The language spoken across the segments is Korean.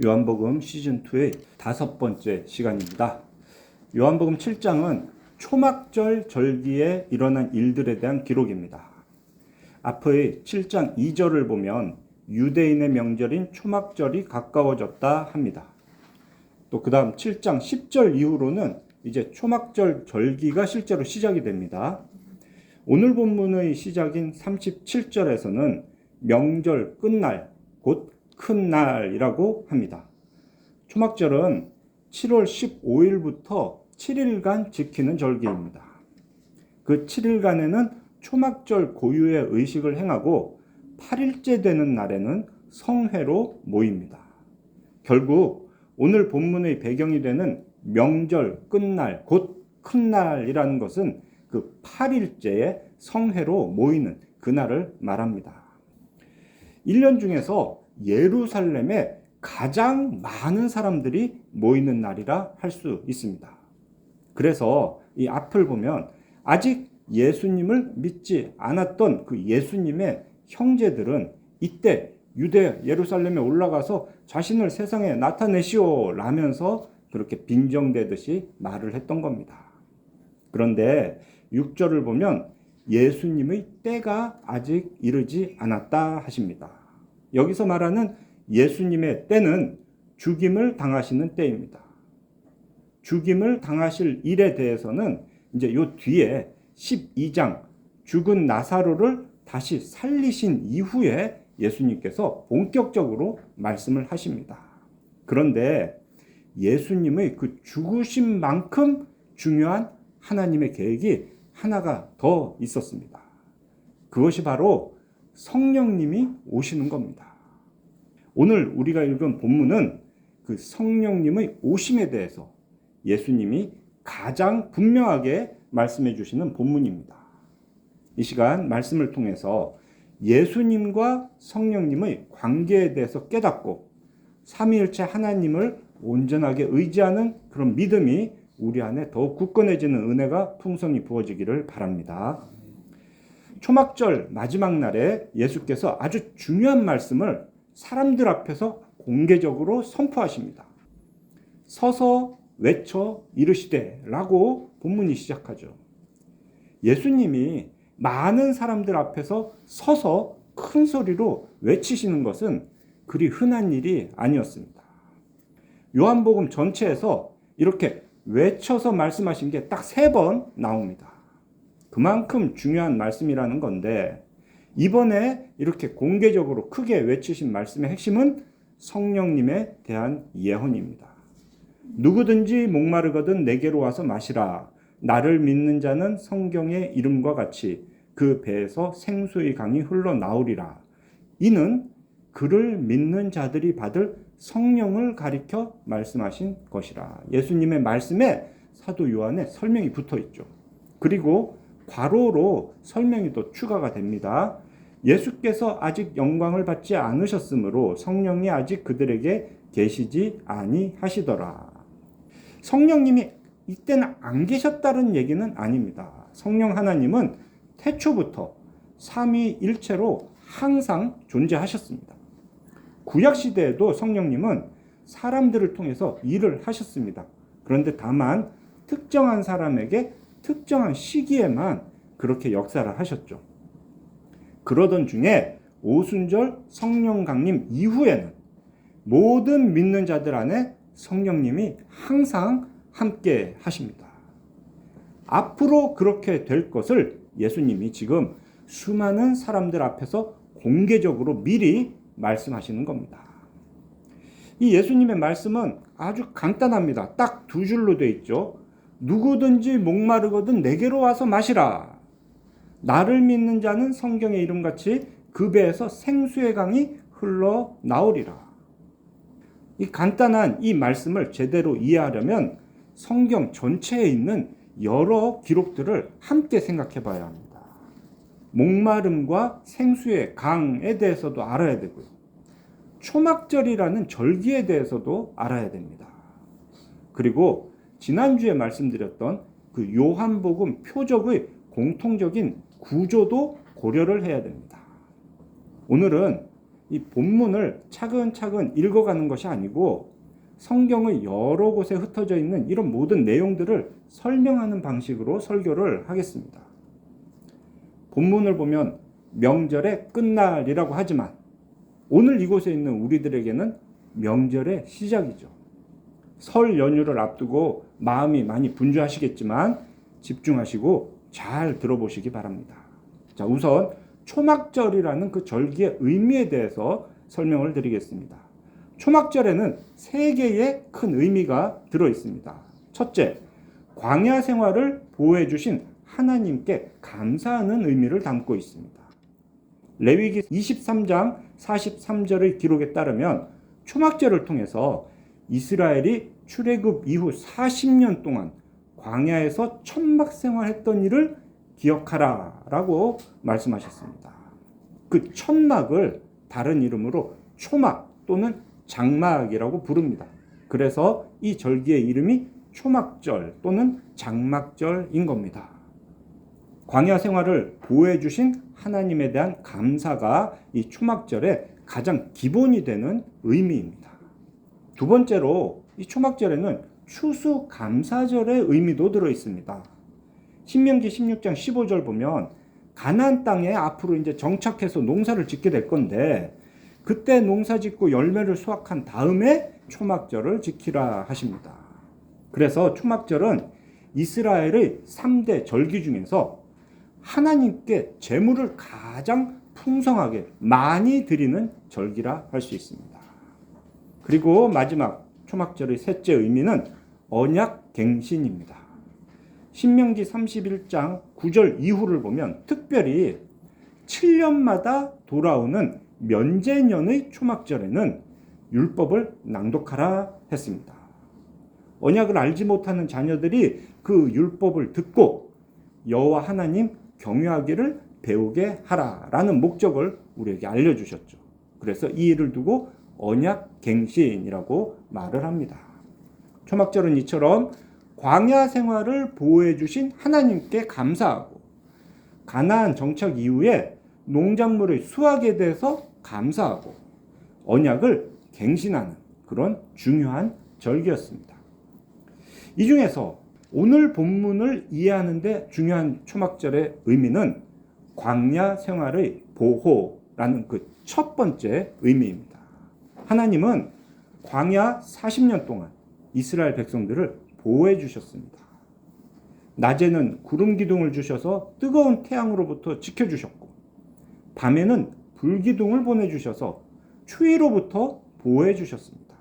요한복음 시즌2의 5번째 시간입니다. 요한복음 7장은 초막절 절기에 일어난 일들에 대한 기록입니다. 앞의 7장 2절을 보면 유대인의 명절인 초막절이 가까워졌다 합니다. 또 그 다음 7장 10절 이후로는 이제 초막절 절기가 실제로 시작이 됩니다. 오늘 본문의 시작인 37절에서는 명절 끝날, 곧 큰 날이라고 합니다. 초막절은 7월 15일부터 7일간 지키는 절기입니다. 그 7일간에는 초막절 고유의 의식을 행하고 8일째 되는 날에는 성회로 모입니다. 결국 오늘 본문의 배경이 되는 명절 끝날, 곧 큰 날이라는 것은 그 8일째의 성회로 모이는 그날을 말합니다. 1년 중에서 예루살렘에 가장 많은 사람들이 모이는 날이라 할 수 있습니다. 그래서 이 앞을 보면 아직 예수님을 믿지 않았던 그 예수님의 형제들은 이때 유대 예루살렘에 올라가서 자신을 세상에 나타내시오 라면서 그렇게 빈정대듯이 말을 했던 겁니다. 그런데 6절을 보면 예수님의 때가 아직 이르지 않았다 하십니다. 여기서 말하는 예수님의 때는 죽임을 당하시는 때입니다. 죽임을 당하실 일에 대해서는 이제 요 뒤에 12장 죽은 나사로를 다시 살리신 이후에 예수님께서 본격적으로 말씀을 하십니다. 그런데 예수님의 그 죽으심만큼 중요한 하나님의 계획이 하나가 더 있었습니다. 그것이 바로 성령님이 오시는 겁니다. 오늘 우리가 읽은 본문은 그 성령님의 오심에 대해서 예수님이 가장 분명하게 말씀해 주시는 본문입니다. 이 시간 말씀을 통해서 예수님과 성령님의 관계에 대해서 깨닫고 삼위일체 하나님을 온전하게 의지하는 그런 믿음이 우리 안에 더욱 굳건해지는 은혜가 풍성히 부어지기를 바랍니다. 초막절 마지막 날에 예수께서 아주 중요한 말씀을 사람들 앞에서 공개적으로 선포하십니다. 서서 외쳐 이르시되 라고 본문이 시작하죠. 예수님이 많은 사람들 앞에서 서서 큰 소리로 외치시는 것은 그리 흔한 일이 아니었습니다. 요한복음 전체에서 이렇게 외쳐서 말씀하신 게 딱 3번 나옵니다. 그만큼 중요한 말씀이라는 건데 이번에 이렇게 공개적으로 크게 외치신 말씀의 핵심은 성령님에 대한 예언입니다. 누구든지 목마르거든 내게로 와서 마시라. 나를 믿는 자는 성경의 이름과 같이 그 배에서 생수의 강이 흘러나오리라. 이는 그를 믿는 자들이 받을 성령을 가리켜 말씀하신 것이라. 예수님의 말씀에 사도 요한의 설명이 붙어 있죠. 그리고 괄호로 설명이 또 추가가 됩니다. 예수께서 아직 영광을 받지 않으셨으므로 성령이 아직 그들에게 계시지 아니하시더라. 성령님이 이때는 안 계셨다는 얘기는 아닙니다. 성령 하나님은 태초부터 삼위일체로 항상 존재하셨습니다. 구약시대에도 성령님은 사람들을 통해서 일을 하셨습니다. 그런데 다만 특정한 사람에게 특정한 시기에만 그렇게 역사를 하셨죠. 그러던 중에 오순절 성령 강림 이후에는 모든 믿는 자들 안에 성령님이 항상 함께 하십니다. 앞으로 그렇게 될 것을 예수님이 지금 수많은 사람들 앞에서 공개적으로 미리 말씀하시는 겁니다. 이 예수님의 말씀은 아주 간단합니다. 딱 2줄로 되어 있죠. 누구든지 목마르거든 내게로 와서 마시라. 나를 믿는 자는 성경의 이름같이 그 배에서 생수의 강이 흘러나오리라. 이 간단한 이 말씀을 제대로 이해하려면 성경 전체에 있는 여러 기록들을 함께 생각해 봐야 합니다. 목마름과 생수의 강에 대해서도 알아야 되고요. 초막절이라는 절기에 대해서도 알아야 됩니다. 그리고 지난주에 말씀드렸던 그 요한복음 표적의 공통적인 구조도 고려를 해야 됩니다. 오늘은 이 본문을 차근차근 읽어가는 것이 아니고 성경의 여러 곳에 흩어져 있는 이런 모든 내용들을 설명하는 방식으로 설교를 하겠습니다. 본문을 보면 명절의 끝날이라고 하지만 오늘 이곳에 있는 우리들에게는 명절의 시작이죠. 설 연휴를 앞두고 마음이 많이 분주하시겠지만 집중하시고 잘 들어보시기 바랍니다. 자, 우선 초막절이라는 그 절기의 의미에 대해서 설명을 드리겠습니다. 초막절에는 세 개의 큰 의미가 들어 있습니다. 첫째, 광야 생활을 보호해 주신 하나님께 감사하는 의미를 담고 있습니다. 레위기 23장 43절의 기록에 따르면 초막절을 통해서 이스라엘이 출애굽 이후 40년 동안 광야에서 천막 생활했던 일을 기억하라 라고 말씀하셨습니다. 그 천막을 다른 이름으로 초막 또는 장막이라고 부릅니다. 그래서 이 절기의 이름이 초막절 또는 장막절인 겁니다. 광야 생활을 보호해 주신 하나님에 대한 감사가 이 초막절의 가장 기본이 되는 의미입니다. 두 번째로 이 초막절에는 추수감사절의 의미도 들어 있습니다. 신명기 16장 15절 보면 가나안 땅에 앞으로 이제 정착해서 농사를 짓게 될 건데 그때 농사 짓고 열매를 수확한 다음에 초막절을 지키라 하십니다. 그래서 초막절은 이스라엘의 3대 절기 중에서 하나님께 제물을 가장 풍성하게 많이 드리는 절기라 할 수 있습니다. 그리고 마지막 초막절의 셋째 의미는 언약갱신입니다. 신명기 31장 9절 이후를 보면 특별히 7년마다 돌아오는 면제년의 초막절에는 율법을 낭독하라 했습니다. 언약을 알지 못하는 자녀들이 그 율법을 듣고 여호와 하나님 경외하기를 배우게 하라라는 목적을 우리에게 알려주셨죠. 그래서 이 일을 두고 언약갱신이라고 말을 합니다. 초막절은 이처럼 광야 생활을 보호해 주신 하나님께 감사하고 가나안 정착 이후에 농작물의 수확에 대해서 감사하고 언약을 갱신하는 그런 중요한 절기였습니다. 이 중에서 오늘 본문을 이해하는 데 중요한 초막절의 의미는 광야 생활의 보호라는 그 첫 번째 의미입니다. 하나님은 광야 40년 동안 이스라엘 백성들을 보호해 주셨습니다. 낮에는 구름 기둥을 주셔서 뜨거운 태양으로부터 지켜주셨고 밤에는 불기둥을 보내주셔서 추위로부터 보호해 주셨습니다.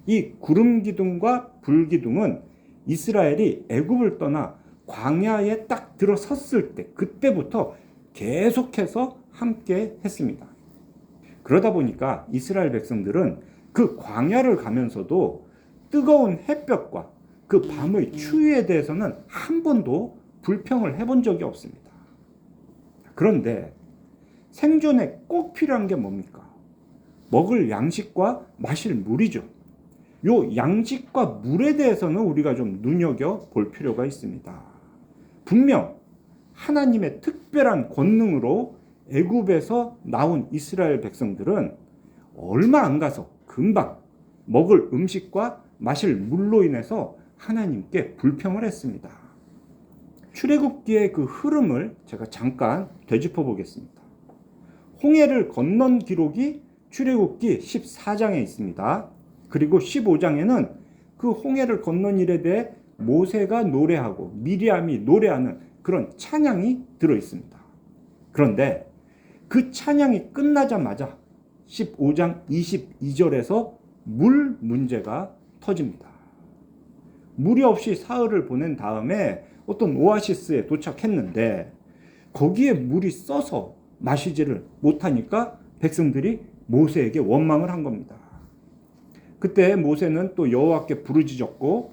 이 구름 기둥과 불기둥은 이스라엘이 애굽을 떠나 광야에 딱 들어섰을 때 그때부터 계속해서 함께 했습니다. 그러다 보니까 이스라엘 백성들은 그 광야를 가면서도 뜨거운 햇볕과 그 밤의 추위에 대해서는 한 번도 불평을 해본 적이 없습니다. 그런데 생존에 꼭 필요한 게 뭡니까? 먹을 양식과 마실 물이죠. 요 양식과 물에 대해서는 우리가 좀 눈여겨볼 필요가 있습니다. 분명 하나님의 특별한 권능으로 애굽에서 나온 이스라엘 백성들은 얼마 안 가서 금방 먹을 음식과 마실 물로 인해서 하나님께 불평을 했습니다. 출애굽기의 그 흐름을 제가 잠깐 되짚어 보겠습니다. 홍해를 건넌 기록이 출애굽기 14장에 있습니다. 그리고 15장에는 그 홍해를 건넌 일에 대해 모세가 노래하고 미리암이 노래하는 그런 찬양이 들어 있습니다. 그런데 그 찬양이 끝나자마자 15장 22절에서 물 문제가 터집니다. 물이 없이 사흘을 보낸 다음에 어떤 오아시스에 도착했는데 거기에 물이 써서 마시지를 못하니까 백성들이 모세에게 원망을 한 겁니다. 그때 모세는 또 여호와께 부르짖었고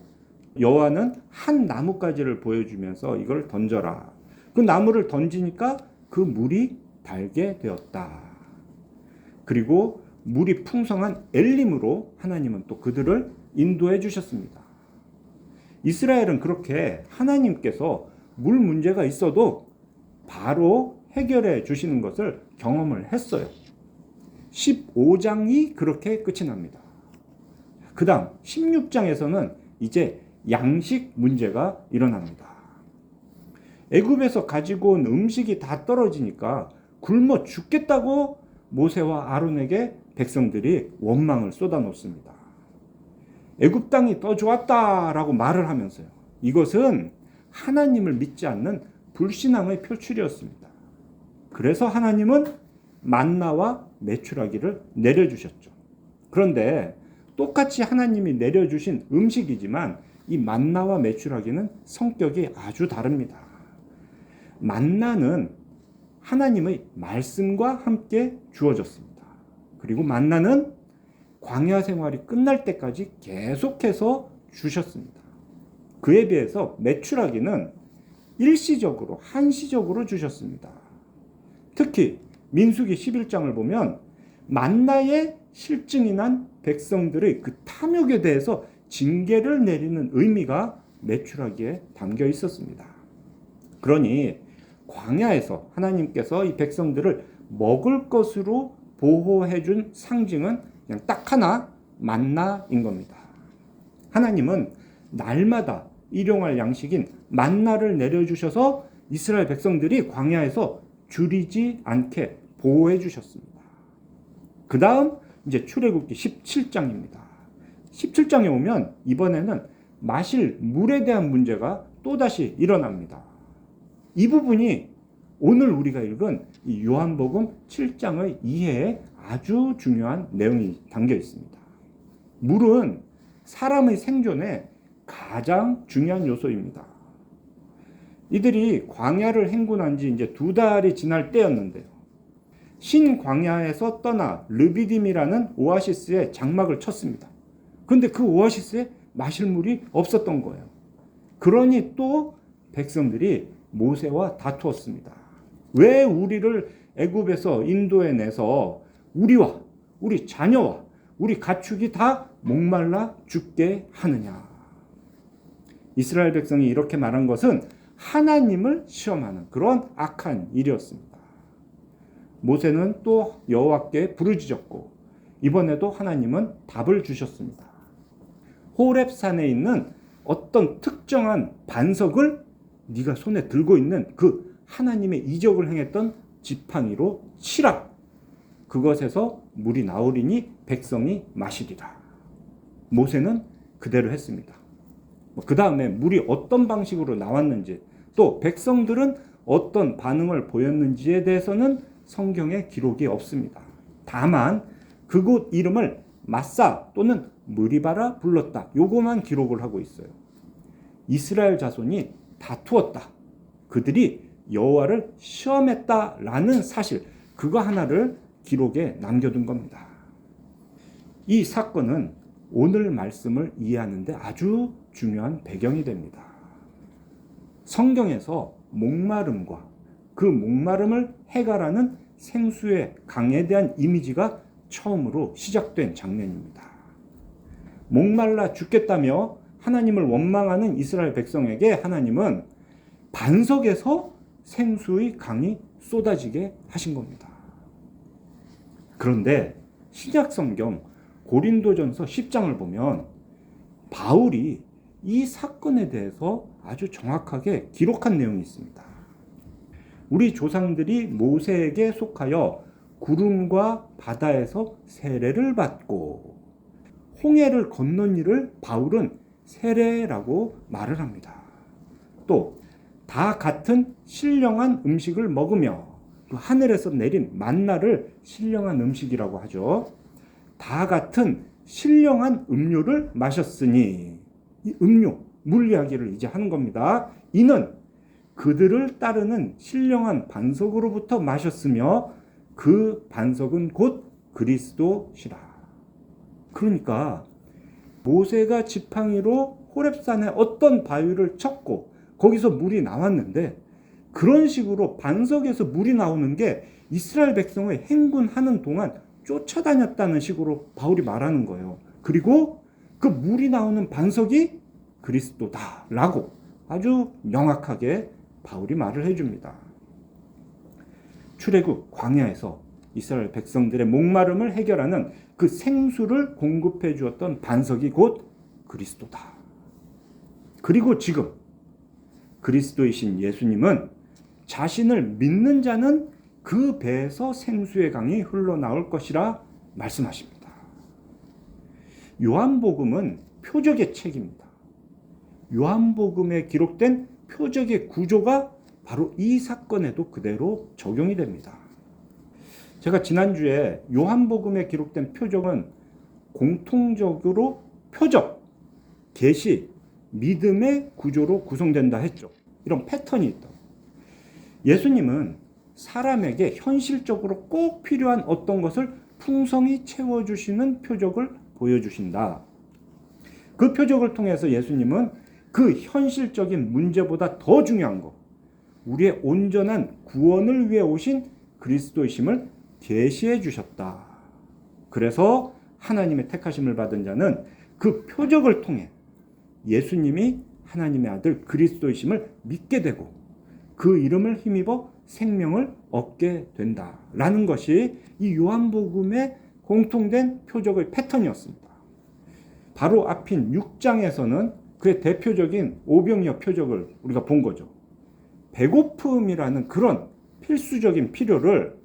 여호와는 한 나뭇가지를 보여주면서 이걸 던져라. 그 나무를 던지니까 그 물이 달게 되었다. 그리고 물이 풍성한 엘림으로 하나님은 또 그들을 인도해 주셨습니다. 이스라엘은 그렇게 하나님께서 물 문제가 있어도 바로 해결해 주시는 것을 경험을 했어요. 15장이 그렇게 끝이 납니다. 그 다음 16장에서는 이제 양식 문제가 일어납니다. 애굽에서 가지고 온 음식이 다 떨어지니까 굶어 죽겠다고 모세와 아론에게 백성들이 원망을 쏟아놓습니다. 애굽 땅이 더 좋았다라고 말을 하면서요. 이것은 하나님을 믿지 않는 불신앙의 표출이었습니다. 그래서 하나님은 만나와 메추라기를 내려주셨죠. 그런데 똑같이 하나님이 내려주신 음식이지만 이 만나와 메추라기는 성격이 아주 다릅니다. 만나는 하나님의 말씀과 함께 주어졌습니다. 그리고 만나는 광야 생활이 끝날 때까지 계속해서 주셨습니다. 그에 비해서 메추라기는 일시적으로 한시적으로 주셨습니다. 특히 민수기 11장을 보면 만나의 실증이 난 백성들의 그 탐욕에 대해서 징계를 내리는 의미가 메추라기에 담겨 있었습니다. 그러니 광야에서 하나님께서 이 백성들을 먹을 것으로 보호해 준 상징은 그냥 딱 하나, 만나인 겁니다. 하나님은 날마다 일용할 양식인 만나를 내려주셔서 이스라엘 백성들이 광야에서 줄이지 않게 보호해 주셨습니다. 그 다음 이제 출애굽기 17장입니다. 17장에 오면 이번에는 마실 물에 대한 문제가 또다시 일어납니다. 이 부분이 오늘 우리가 읽은 이 요한복음 7장의 이해에 아주 중요한 내용이 담겨 있습니다. 물은 사람의 생존에 가장 중요한 요소입니다. 이들이 광야를 행군한 지 이제 2달이 지날 때였는데요. 신광야에서 떠나 르비딤이라는 오아시스에 장막을 쳤습니다. 그런데 그 오아시스에 마실 물이 없었던 거예요. 그러니 또 백성들이 모세와 다투었습니다. 왜 우리를 애굽에서 인도에 내서 우리와 우리 자녀와 우리 가축이 다 목말라 죽게 하느냐. 이스라엘 백성이 이렇게 말한 것은 하나님을 시험하는 그런 악한 일이었습니다. 모세는 또 여호와께 부르짖었고 이번에도 하나님은 답을 주셨습니다. 호렙산에 있는 어떤 특정한 반석을 네가 손에 들고 있는 그 하나님의 이적을 행했던 지팡이로 치라. 그것에서 물이 나오리니 백성이 마시리라. 모세는 그대로 했습니다. 그 다음에 물이 어떤 방식으로 나왔는지 또 백성들은 어떤 반응을 보였는지에 대해서는 성경에 기록이 없습니다. 다만 그곳 이름을 마사 또는 무리바라 불렀다. 요거만 기록을 하고 있어요. 이스라엘 자손이 다투었다. 그들이 여호와를 시험했다라는 사실 그거 하나를 기록에 남겨둔 겁니다. 이 사건은 오늘 말씀을 이해하는데 아주 중요한 배경이 됩니다. 성경에서 목마름과 그 목마름을 해결하는 생수의 강에 대한 이미지가 처음으로 시작된 장면입니다. 목말라 죽겠다며 하나님을 원망하는 이스라엘 백성에게 하나님은 반석에서 생수의 강이 쏟아지게 하신 겁니다. 그런데 신약 성경 고린도전서 10장을 보면 바울이 이 사건에 대해서 아주 정확하게 기록한 내용이 있습니다. 우리 조상들이 모세에게 속하여 구름과 바다에서 세례를 받고 홍해를 건넌 이를 바울은 세례라고 말을 합니다. 또 다 같은 신령한 음식을 먹으며 하늘에서 내린 만나를 신령한 음식이라고 하죠. 다 같은 신령한 음료를 마셨으니 이 음료, 물 이야기를 이제 하는 겁니다. 이는 그들을 따르는 신령한 반석으로부터 마셨으며 그 반석은 곧 그리스도시라. 그러니까 모세가 지팡이로 호렙산에 어떤 바위를 쳤고 거기서 물이 나왔는데 그런 식으로 반석에서 물이 나오는 게 이스라엘 백성을 행군하는 동안 쫓아다녔다는 식으로 바울이 말하는 거예요. 그리고 그 물이 나오는 반석이 그리스도다라고 아주 명확하게 바울이 말을 해줍니다. 출애굽 광야에서 이스라엘 백성들의 목마름을 해결하는 그 생수를 공급해 주었던 반석이 곧 그리스도다. 그리고 지금 그리스도이신 예수님은 자신을 믿는 자는 그 배에서 생수의 강이 흘러나올 것이라 말씀하십니다. 요한복음은 표적의 책입니다. 요한복음에 기록된 표적의 구조가 바로 이 사건에도 그대로 적용이 됩니다. 제가 지난주에 요한복음에 기록된 표적은 공통적으로 표적, 계시, 믿음의 구조로 구성된다 했죠. 이런 패턴이 있다. 예수님은 사람에게 현실적으로 꼭 필요한 어떤 것을 풍성히 채워주시는 표적을 보여주신다. 그 표적을 통해서 예수님은 그 현실적인 문제보다 더 중요한 것, 우리의 온전한 구원을 위해 오신 그리스도이심을 계시해 주셨다. 그래서 하나님의 택하심을 받은 자는 그 표적을 통해 예수님이 하나님의 아들 그리스도이심을 믿게 되고 그 이름을 힘입어 생명을 얻게 된다라는 것이 이 요한복음의 공통된 표적의 패턴이었습니다. 바로 앞인 6장에서는 그의 대표적인 오병이어 표적을 우리가 본 거죠. 배고픔이라는 그런 필수적인 필요를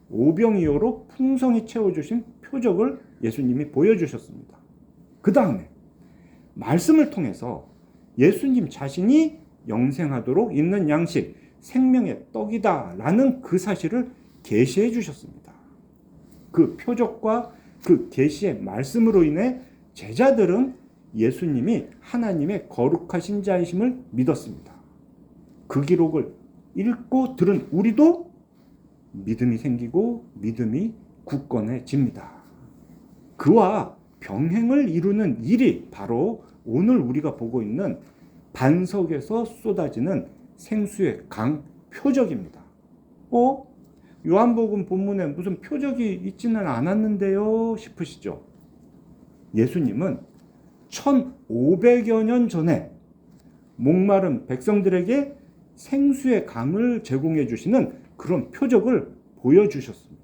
오병이어로 풍성히 채워주신 표적을 예수님이 보여주셨습니다. 그 다음에 말씀을 통해서 예수님 자신이 영생하도록 있는 양식, 생명의 떡이다 라는 그 사실을 계시해 주셨습니다. 그 표적과 그 계시의 말씀으로 인해 제자들은 예수님이 하나님의 거룩하신 자이심을 믿었습니다. 그 기록을 읽고 들은 우리도 믿음이 생기고 믿음이 굳건해집니다. 그와 병행을 이루는 일이 바로 오늘 우리가 보고 있는 반석에서 쏟아지는 생수의 강 표적입니다. 요한복음 본문에 무슨 표적이 있지는 않았는데요 싶으시죠? 예수님은 1500여 년 전에 목마른 백성들에게 생수의 강을 제공해 주시는 그런 표적을 보여주셨습니다.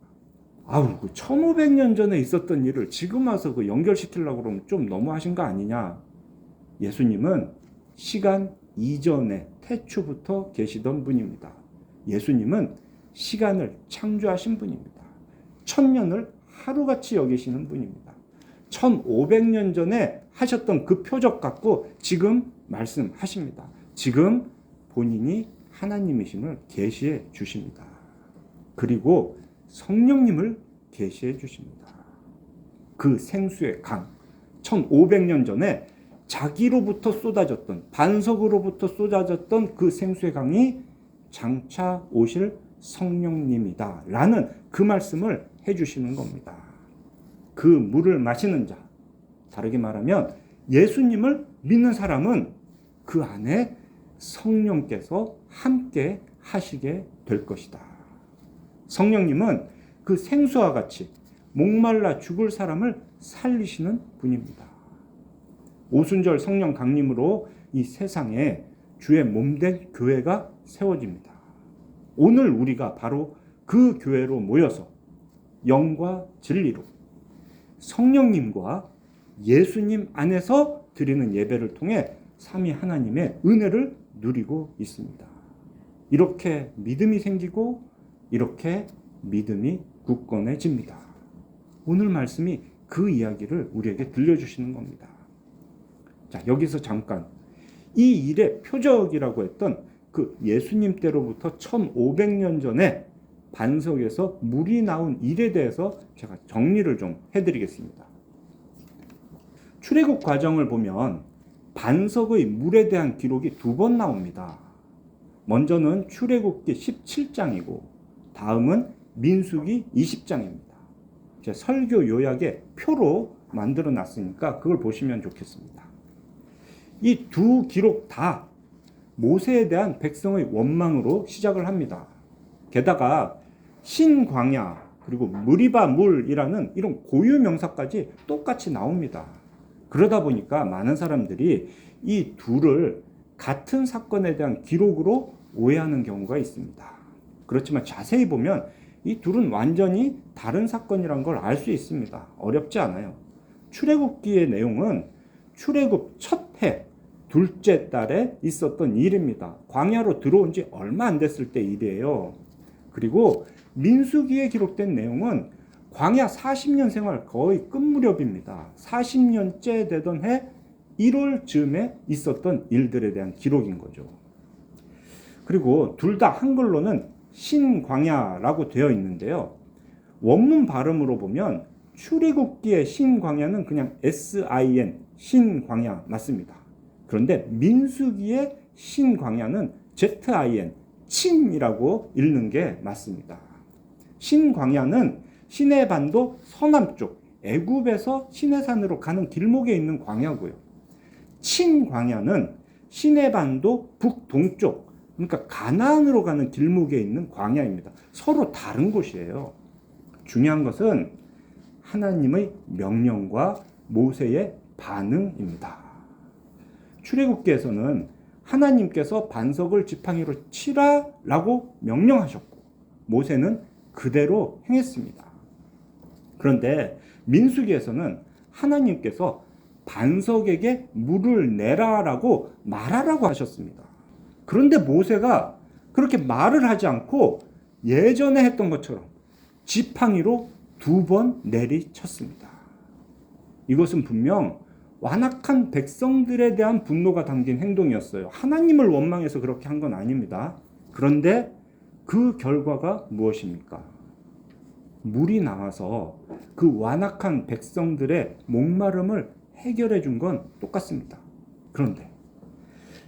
1500년 전에 있었던 일을 지금 와서 연결시키려고 그러면 좀 너무하신 거 아니냐? 예수님은 시간 이전에 태초부터 계시던 분입니다. 예수님은 시간을 창조하신 분입니다. 천년을 하루같이 여기시는 분입니다. 1500년 전에 하셨던 그 표적 갖고 지금 말씀하십니다. 지금 본인이 하나님이심을 계시해 주십니다. 그리고 성령님을 계시해 주십니다. 그 생수의 강, 1500년 전에 자기로부터 쏟아졌던, 반석으로부터 쏟아졌던 그 생수의 강이 장차 오실 성령님이다 라는 그 말씀을 해주시는 겁니다. 그 물을 마시는 자, 다르게 말하면 예수님을 믿는 사람은 그 안에 성령께서 함께 하시게 될 것이다. 성령님은 그 생수와 같이 목말라 죽을 사람을 살리시는 분입니다. 오순절 성령 강림으로 이 세상에 주의 몸된 교회가 세워집니다. 오늘 우리가 바로 그 교회로 모여서 영과 진리로 성령님과 예수님 안에서 드리는 예배를 통해 삼위 하나님의 은혜를 누리고 있습니다. 이렇게 믿음이 생기고 이렇게 믿음이 굳건해집니다. 오늘 말씀이 그 이야기를 우리에게 들려주시는 겁니다. 자, 여기서 잠깐 이 일의 표적이라고 했던 그 예수님 때로부터 1500년 전에 반석에서 물이 나온 일에 대해서 제가 정리를 좀 해드리겠습니다. 출애굽 과정을 보면 반석의 물에 대한 기록이 2번 나옵니다. 먼저는 출애굽기 17장이고 다음은 민수기 20장입니다. 제 설교 요약에 표로 만들어 놨으니까 그걸 보시면 좋겠습니다. 이 두 기록 다 모세에 대한 백성의 원망으로 시작을 합니다. 게다가 신광야 그리고 무리바 물이라는 이런 고유 명사까지 똑같이 나옵니다. 그러다 보니까 많은 사람들이 이 둘을 같은 사건에 대한 기록으로 오해하는 경우가 있습니다. 그렇지만 자세히 보면 이 둘은 완전히 다른 사건이란 걸 알 수 있습니다. 어렵지 않아요. 출애굽기의 내용은 출애굽 첫 해 둘째 달에 있었던 일입니다. 광야로 들어온 지 얼마 안 됐을 때 일이에요. 그리고 민수기에 기록된 내용은 광야 40년 생활 거의 끝 무렵입니다. 40년째 되던 해 1월 즈음에 있었던 일들에 대한 기록인 거죠. 그리고 둘 다 한글로는 신광야라고 되어 있는데요. 원문 발음으로 보면 출애굽기의 신광야는 그냥 SIN, 신광야 맞습니다. 그런데 민수기의 신광야는 ZIN, 친이라고 읽는 게 맞습니다. 신광야는 시내반도 서남쪽, 애굽에서 시내산으로 가는 길목에 있는 광야고요. 친광야는 시내반도 북동쪽, 그러니까 가나안으로 가는 길목에 있는 광야입니다. 서로 다른 곳이에요. 중요한 것은 하나님의 명령과 모세의 반응입니다. 출애굽기에서는 하나님께서 반석을 지팡이로 치라라고 명령하셨고 모세는 그대로 행했습니다. 그런데 민수기에서는 하나님께서 반석에게 물을 내라라고 말하라고 하셨습니다. 그런데 모세가 그렇게 말을 하지 않고 예전에 했던 것처럼 지팡이로 2번 내리쳤습니다. 이것은 분명 완악한 백성들에 대한 분노가 담긴 행동이었어요. 하나님을 원망해서 그렇게 한 건 아닙니다. 그런데 그 결과가 무엇입니까? 물이 나와서 그 완악한 백성들의 목마름을 해결해 준 건 똑같습니다. 그런데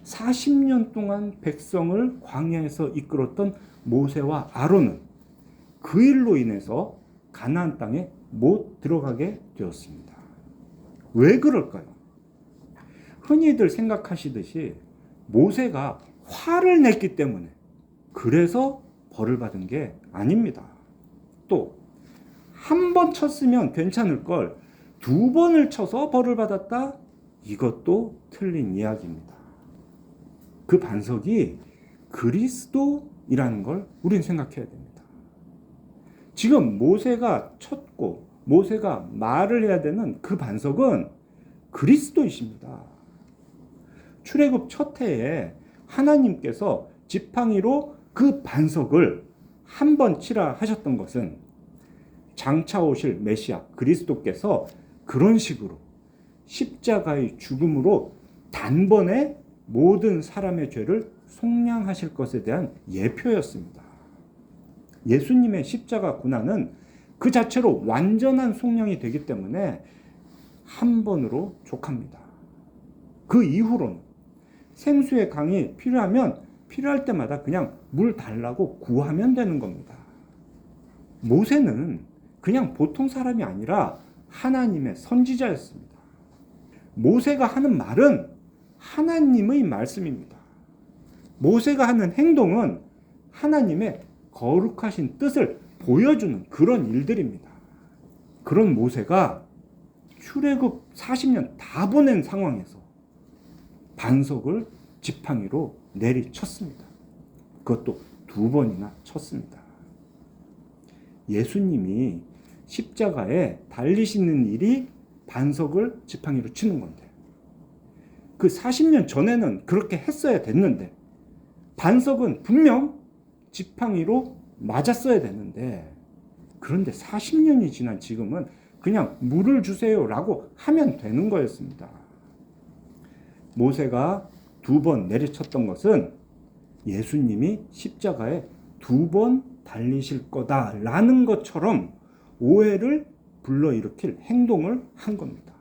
40년 동안 백성을 광야에서 이끌었던 모세와 아론은 그 일로 인해서 가나안 땅에 못 들어가게 되었습니다. 왜 그럴까요? 흔히들 생각하시듯이 모세가 화를 냈기 때문에 그래서 벌을 받은 게 아닙니다. 또 한 번 쳤으면 괜찮을 걸 2번을 쳐서 벌을 받았다? 이것도 틀린 이야기입니다. 그 반석이 그리스도이라는 걸 우린 생각해야 됩니다. 지금 모세가 쳤고 모세가 말을 해야 되는 그 반석은 그리스도이십니다. 출애굽 첫 해에 하나님께서 지팡이로 그 반석을 한 번 치라 하셨던 것은 장차 오실 메시아 그리스도께서 그런 식으로 십자가의 죽음으로 단번에 모든 사람의 죄를 속량하실 것에 대한 예표였습니다. 예수님의 십자가 고난은 그 자체로 완전한 속량이 되기 때문에 한 번으로 족합니다. 그 이후로는 생수의 강이 필요하면 필요할 때마다 그냥 물 달라고 구하면 되는 겁니다. 모세는 그냥 보통 사람이 아니라 하나님의 선지자였습니다. 모세가 하는 말은 하나님의 말씀입니다. 모세가 하는 행동은 하나님의 거룩하신 뜻을 보여주는 그런 일들입니다. 그런 모세가 출애굽 40년 다 보낸 상황에서 반석을 지팡이로 내리쳤습니다. 그것도 2번이나 쳤습니다. 예수님이 십자가에 달리시는 일이 반석을 지팡이로 치는 건데 그 40년 전에는 그렇게 했어야 됐는데 반석은 분명 지팡이로 맞았어야 되는데 그런데 40년이 지난 지금은 그냥 물을 주세요라고 하면 되는 거였습니다. 모세가 2번 내리쳤던 것은 예수님이 십자가에 2번 달리실 거다라는 것처럼 오해를 불러일으킬 행동을 한 겁니다.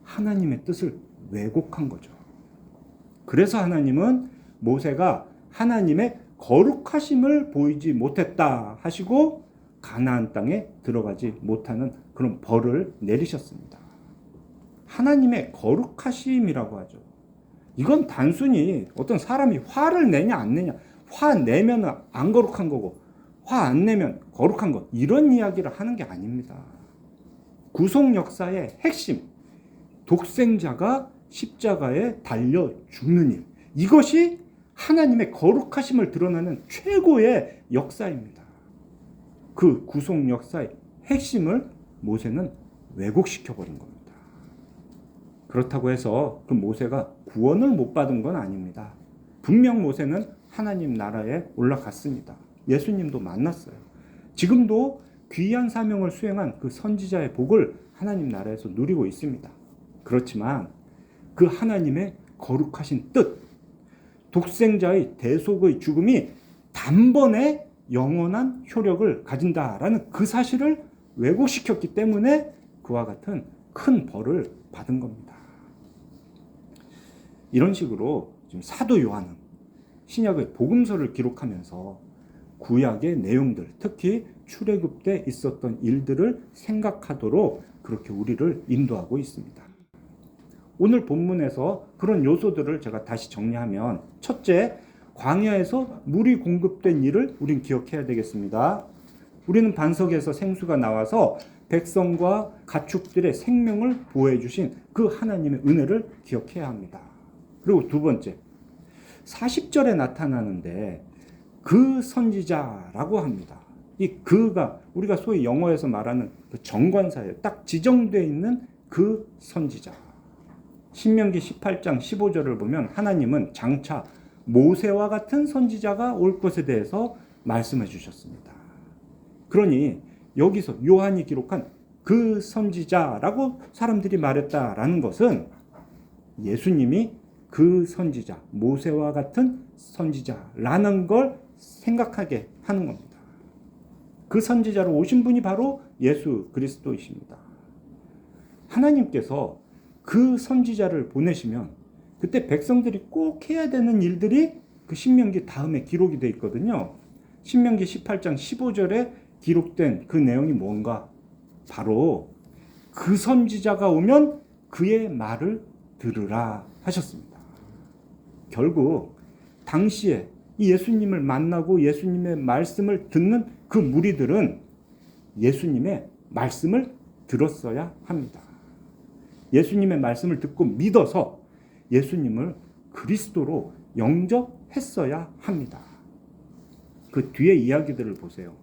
하나님의 뜻을 왜곡한 거죠. 그래서 하나님은 모세가 하나님의 거룩하심을 보이지 못했다 하시고 가나안 땅에 들어가지 못하는 그런 벌을 내리셨습니다. 하나님의 거룩하심이라고 하죠. 이건 단순히 어떤 사람이 화를 내냐 안 내냐, 화 내면 안 거룩한 거고 화 안 내면 거룩한 것, 이런 이야기를 하는 게 아닙니다. 구속 역사의 핵심, 독생자가 십자가에 달려 죽는 일, 이것이 하나님의 거룩하심을 드러내는 최고의 역사입니다. 그 구속 역사의 핵심을 모세는 왜곡시켜버린 겁니다. 그렇다고 해서 그 모세가 구원을 못 받은 건 아닙니다. 분명 모세는 하나님 나라에 올라갔습니다. 예수님도 만났어요. 지금도 귀한 사명을 수행한 그 선지자의 복을 하나님 나라에서 누리고 있습니다. 그렇지만 그 하나님의 거룩하신 뜻, 독생자의 대속의 죽음이 단번에 영원한 효력을 가진다라는 그 사실을 왜곡시켰기 때문에 그와 같은 큰 벌을 받은 겁니다. 이런 식으로 지금 사도 요한은 신약의 복음서를 기록하면서 구약의 내용들, 특히 출애굽 때 있었던 일들을 생각하도록 그렇게 우리를 인도하고 있습니다. 오늘 본문에서 그런 요소들을 제가 다시 정리하면, 첫째, 광야에서 물이 공급된 일을 우린 기억해야 되겠습니다. 우리는 반석에서 생수가 나와서 백성과 가축들의 생명을 보호해 주신 그 하나님의 은혜를 기억해야 합니다. 그리고 두 번째, 40절에 나타나는데 그 선지자라고 합니다. 이 그가 우리가 소위 영어에서 말하는 그 정관사예요. 딱 지정되어 있는 그 선지자. 신명기 18장 15절을 보면 하나님은 장차 모세와 같은 선지자가 올 것에 대해서 말씀해 주셨습니다. 그러니 여기서 요한이 기록한 그 선지자라고 사람들이 말했다라는 것은 예수님이 그 선지자, 모세와 같은 선지자라는 걸 생각하게 하는 겁니다. 그 선지자로 오신 분이 바로 예수 그리스도이십니다. 하나님께서 그 선지자를 보내시면 그때 백성들이 꼭 해야 되는 일들이 그 신명기 다음에 기록이 되어 있거든요. 신명기 18장 15절에 기록된 그 내용이 뭔가? 바로 그 선지자가 오면 그의 말을 들으라 하셨습니다. 결국 당시에 이 예수님을 만나고 예수님의 말씀을 듣는 그 무리들은 예수님의 말씀을 들었어야 합니다. 예수님의 말씀을 듣고 믿어서 예수님을 그리스도로 영접했어야 합니다. 그 뒤에 이야기들을 보세요.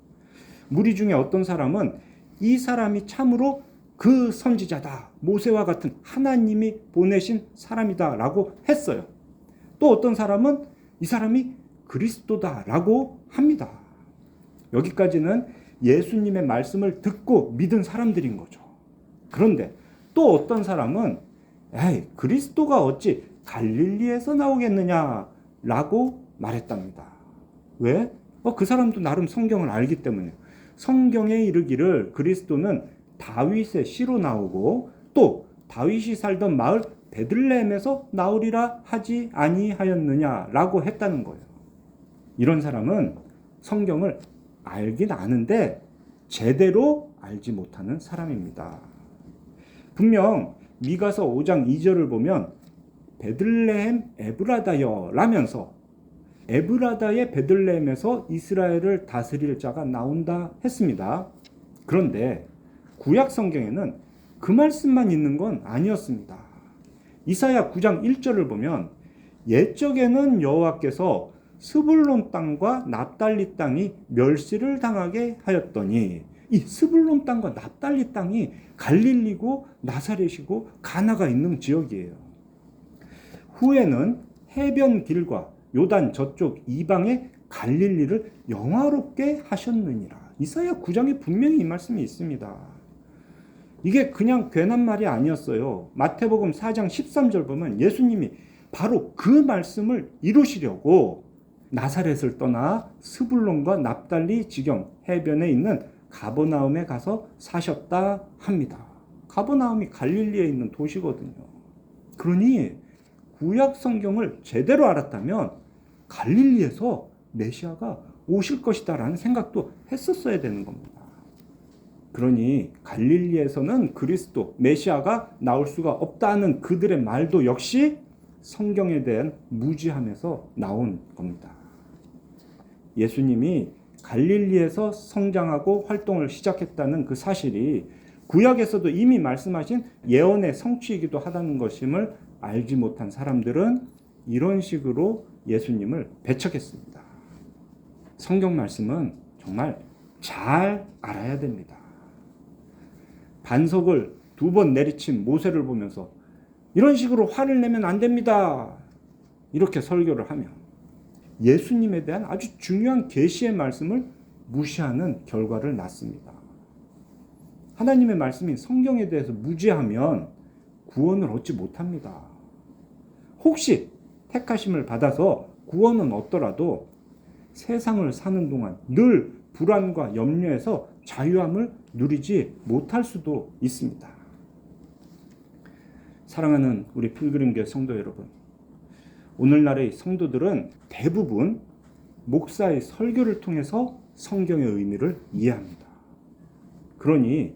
무리 중에 어떤 사람은 이 사람이 참으로 그 선지자다, 모세와 같은 하나님이 보내신 사람이다 라고 했어요. 또 어떤 사람은 이 사람이 그리스도다라고 합니다. 여기까지는 예수님의 말씀을 듣고 믿은 사람들인 거죠. 그런데 또 어떤 사람은 그리스도가 어찌 갈릴리에서 나오겠느냐라고 말했답니다. 왜? 그 사람도 나름 성경을 알기 때문에. 성경에 이르기를 그리스도는 다윗의 씨로 나오고 또 다윗이 살던 마을 베들레헴에서 나오리라 하지 아니하였느냐라고 했다는 거예요. 이런 사람은 성경을 알긴 아는데 제대로 알지 못하는 사람입니다. 분명 미가서 5장 2절을 보면 베들레헴 에브라다여 라면서 에브라다의 베들레헴에서 이스라엘을 다스릴 자가 나온다 했습니다. 그런데 구약 성경에는 그 말씀만 있는 건 아니었습니다. 이사야 9장 1절을 보면 옛적에는 여호와께서 스불론 땅과 납달리 땅이 멸시를 당하게 하였더니, 이 스불론 땅과 납달리 땅이 갈릴리고 나사렛이고 가나가 있는 지역이에요. 후에는 해변 길과 요단 저쪽 이방의 갈릴리를 영화롭게 하셨느니라. 이사야 9장에 분명히 이 말씀이 있습니다. 이게 그냥 괜한 말이 아니었어요. 마태복음 4장 13절 보면 예수님이 바로 그 말씀을 이루시려고 나사렛을 떠나 스불론과 납달리 지경 해변에 있는 가버나움에 가서 사셨다 합니다. 가버나움이 갈릴리에 있는 도시거든요. 그러니 구약 성경을 제대로 알았다면 갈릴리에서 메시아가 오실 것이다라는 생각도 했었어야 되는 겁니다. 그러니 갈릴리에서는 그리스도, 메시아가 나올 수가 없다는 그들의 말도 역시 성경에 대한 무지함에서 나온 겁니다. 예수님이 갈릴리에서 성장하고 활동을 시작했다는 그 사실이 구약에서도 이미 말씀하신 예언의 성취이기도 하다는 것임을 알지 못한 사람들은 이런 식으로 예수님을 배척했습니다. 성경 말씀은 정말 잘 알아야 됩니다. 반석을 2번 내리친 모세를 보면서 이런 식으로 화를 내면 안 됩니다. 이렇게 설교를 하면 예수님에 대한 아주 중요한 계시의 말씀을 무시하는 결과를 낳습니다. 하나님의 말씀인 성경에 대해서 무지하면 구원을 얻지 못합니다. 혹시 택하심을 받아서 구원은 얻더라도 세상을 사는 동안 늘 불안과 염려에서 자유함을 누리지 못할 수도 있습니다. 사랑하는 우리 필그림교회 성도 여러분, 오늘날의 성도들은 대부분 목사의 설교를 통해서 성경의 의미를 이해합니다. 그러니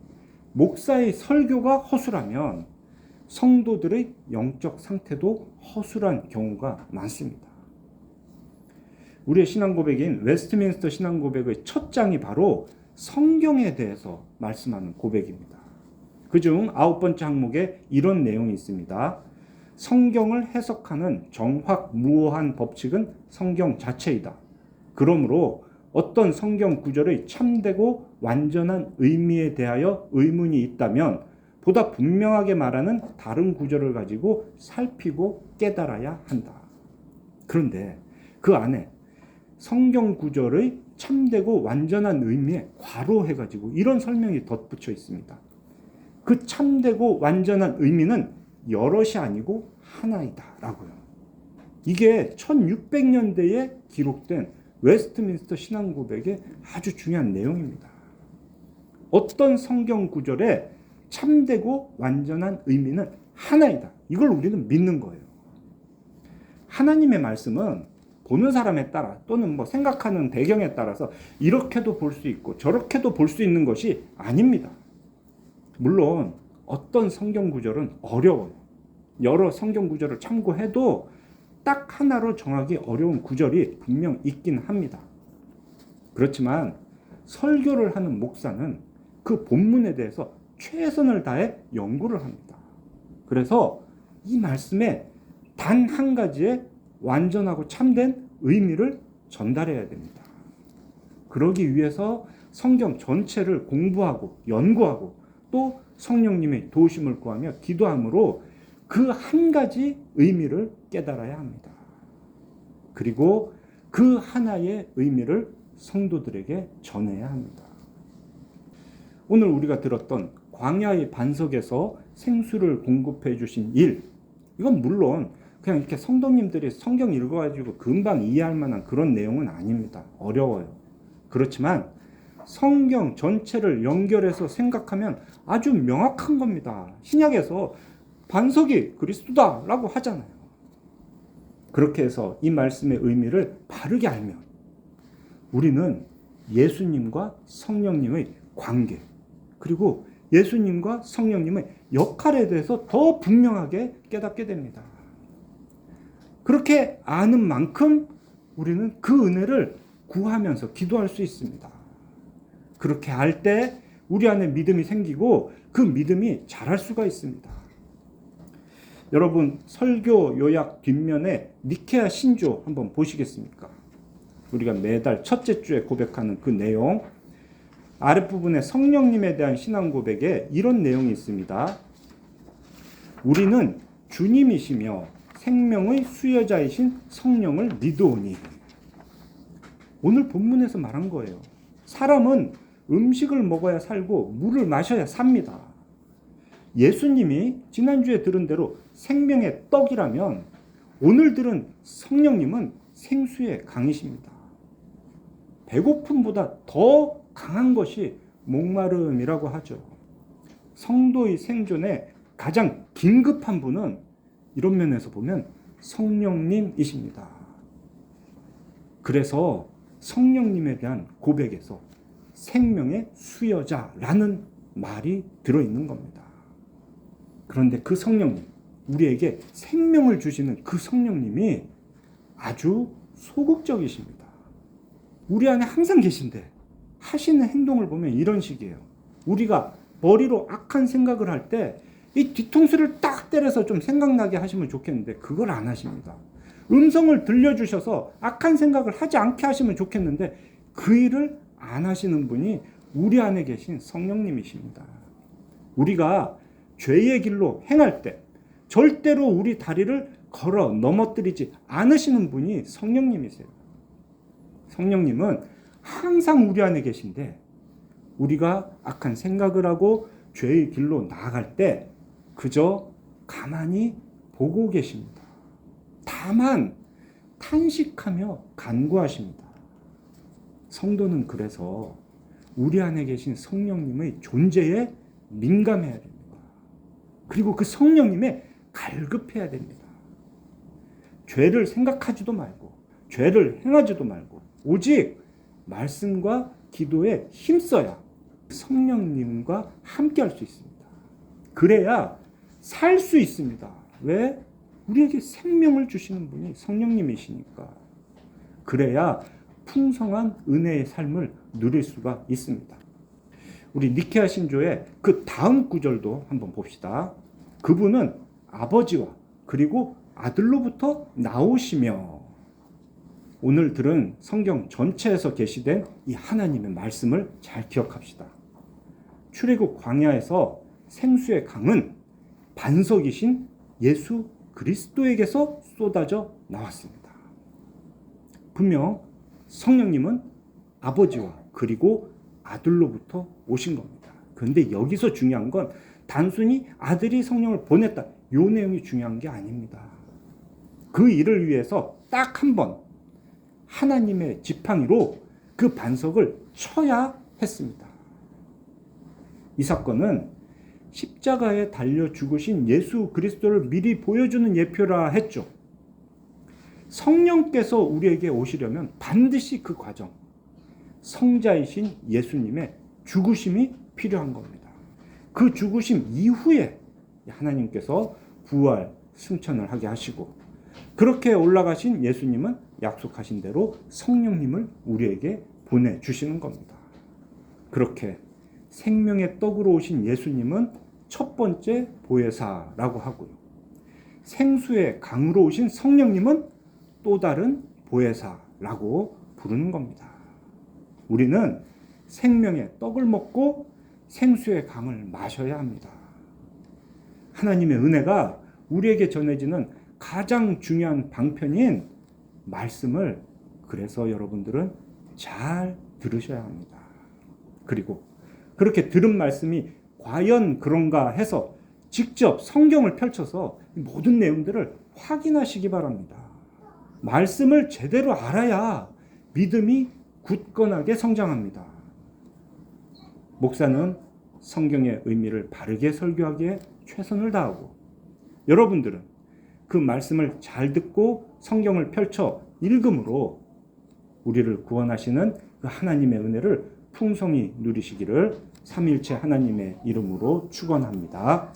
목사의 설교가 허술하면 성도들의 영적 상태도 허술한 경우가 많습니다. 우리의 신앙 고백인 웨스트민스터 신앙 고백의 첫 장이 바로 성경에 대해서 말씀하는 고백입니다. 그중 9번째 항목에 이런 내용이 있습니다. 성경을 해석하는 정확무오한 법칙은 성경 자체이다. 그러므로 어떤 성경 구절의 참되고 완전한 의미에 대하여 의문이 있다면 보다 분명하게 말하는 다른 구절을 가지고 살피고 깨달아야 한다. 그런데 그 안에 성경 구절의 참되고 완전한 의미에 괄호해가지고 이런 설명이 덧붙여 있습니다. 그 참되고 완전한 의미는 여럿이 아니고 하나이다 라고요. 이게 1600년대에 기록된 웨스트민스터 신앙 고백의 아주 중요한 내용입니다. 어떤 성경 구절에 참되고 완전한 의미는 하나이다. 이걸 우리는 믿는 거예요. 하나님의 말씀은 보는 사람에 따라 또는 생각하는 배경에 따라서 이렇게도 볼 수 있고 저렇게도 볼 수 있는 것이 아닙니다. 물론 어떤 성경 구절은 어려워요. 여러 성경 구절을 참고해도 딱 하나로 정하기 어려운 구절이 분명 있긴 합니다. 그렇지만 설교를 하는 목사는 그 본문에 대해서 최선을 다해 연구를 합니다. 그래서 이 말씀에 단 한 가지의 완전하고 참된 의미를 전달해야 됩니다. 그러기 위해서 성경 전체를 공부하고 연구하고 또 성령님의 도우심을 구하며 기도함으로 그 한 가지 의미를 깨달아야 합니다. 그리고 그 하나의 의미를 성도들에게 전해야 합니다. 오늘 우리가 들었던 광야의 반석에서 생수를 공급해 주신 일, 이건 물론 그냥 이렇게 성도님들이 성경 읽어가지고 금방 이해할 만한 그런 내용은 아닙니다. 어려워요. 그렇지만 성경 전체를 연결해서 생각하면 아주 명확한 겁니다. 신약에서 반석이 그리스도다라고 하잖아요. 그렇게 해서 이 말씀의 의미를 바르게 알면 우리는 예수님과 성령님의 관계, 그리고 예수님과 성령님의 역할에 대해서 더 분명하게 깨닫게 됩니다. 그렇게 아는 만큼 우리는 그 은혜를 구하면서 기도할 수 있습니다. 그렇게 할 때 우리 안에 믿음이 생기고 그 믿음이 자랄 수가 있습니다. 여러분, 설교 요약 뒷면에 니케아 신조 한번 보시겠습니까? 우리가 매달 첫째 주에 고백하는 그 내용, 아랫부분에 성령님에 대한 신앙 고백에 이런 내용이 있습니다. 우리는 주님이시며 생명의 수여자이신 성령을 믿으오니. 오늘 본문에서 말한 거예요. 사람은 음식을 먹어야 살고 물을 마셔야 삽니다. 예수님이 지난주에 들은 대로 생명의 떡이라면 오늘 들은 성령님은 생수의 강이십니다. 배고픔보다 더 강한 것이 목마름이라고 하죠. 성도의 생존에 가장 긴급한 분은 이런 면에서 보면 성령님이십니다. 그래서 성령님에 대한 고백에서 생명의 수여자라는 말이 들어있는 겁니다. 그런데 그 성령님, 우리에게 생명을 주시는 그 성령님이 아주 소극적이십니다. 우리 안에 항상 계신데 하시는 행동을 보면 이런 식이에요. 우리가 머리로 악한 생각을 할 때 이 뒤통수를 딱 때려서 좀 생각나게 하시면 좋겠는데 그걸 안 하십니다. 음성을 들려주셔서 악한 생각을 하지 않게 하시면 좋겠는데 그 일을 안 하시는 분이 우리 안에 계신 성령님이십니다. 우리가 죄의 길로 행할 때 절대로 우리 다리를 걸어 넘어뜨리지 않으시는 분이 성령님이세요. 성령님은 항상 우리 안에 계신데 우리가 악한 생각을 하고 죄의 길로 나아갈 때 그저 가만히 보고 계십니다. 다만 탄식하며 간구하십니다. 성도는 그래서 우리 안에 계신 성령님의 존재에 민감해야 됩니다. 그리고 그 성령님에 갈급해야 됩니다. 죄를 생각하지도 말고 죄를 행하지도 말고 오직 말씀과 기도에 힘써야 성령님과 함께 할 수 있습니다. 그래야 살 수 있습니다. 왜? 우리에게 생명을 주시는 분이 성령님이시니까. 그래야 풍성한 은혜의 삶을 누릴 수가 있습니다. 우리 니케아 신조의 그 다음 구절도 한번 봅시다. 그분은 아버지와 그리고 아들로부터 나오시며, 오늘 들은 성경 전체에서 계시된 이 하나님의 말씀을 잘 기억합시다. 출애굽 광야에서 생수의 강은 반석이신 예수 그리스도에게서 쏟아져 나왔습니다. 분명 성령님은 아버지와 그리고 아들로부터 오신 겁니다. 그런데 여기서 중요한 건 단순히 아들이 성령을 보냈다, 이 내용이 중요한 게 아닙니다. 그 일을 위해서 딱 한 번 하나님의 지팡이로 그 반석을 쳐야 했습니다. 이 사건은 십자가에 달려 죽으신 예수 그리스도를 미리 보여주는 예표라 했죠. 성령께서 우리에게 오시려면 반드시 그 과정, 성자이신 예수님의 죽으심이 필요한 겁니다. 그 죽으심 이후에 하나님께서 부활, 승천을 하게 하시고, 그렇게 올라가신 예수님은 약속하신 대로 성령님을 우리에게 보내주시는 겁니다. 그렇게 생명의 떡으로 오신 예수님은 첫 번째 보혜사라고 하고요. 생수의 강으로 오신 성령님은 또 다른 보혜사라고 부르는 겁니다. 우리는 생명의 떡을 먹고 생수의 강을 마셔야 합니다. 하나님의 은혜가 우리에게 전해지는 가장 중요한 방편인 말씀을 그래서 여러분들은 잘 들으셔야 합니다. 그리고 그렇게 들은 말씀이 과연 그런가 해서 직접 성경을 펼쳐서 모든 내용들을 확인하시기 바랍니다. 말씀을 제대로 알아야 믿음이 굳건하게 성장합니다. 목사는 성경의 의미를 바르게 설교하기에 최선을 다하고, 여러분들은 그 말씀을 잘 듣고 성경을 펼쳐 읽음으로 우리를 구원하시는 그 하나님의 은혜를 풍성히 누리시기를 삼위일체 하나님의 이름으로 축원합니다.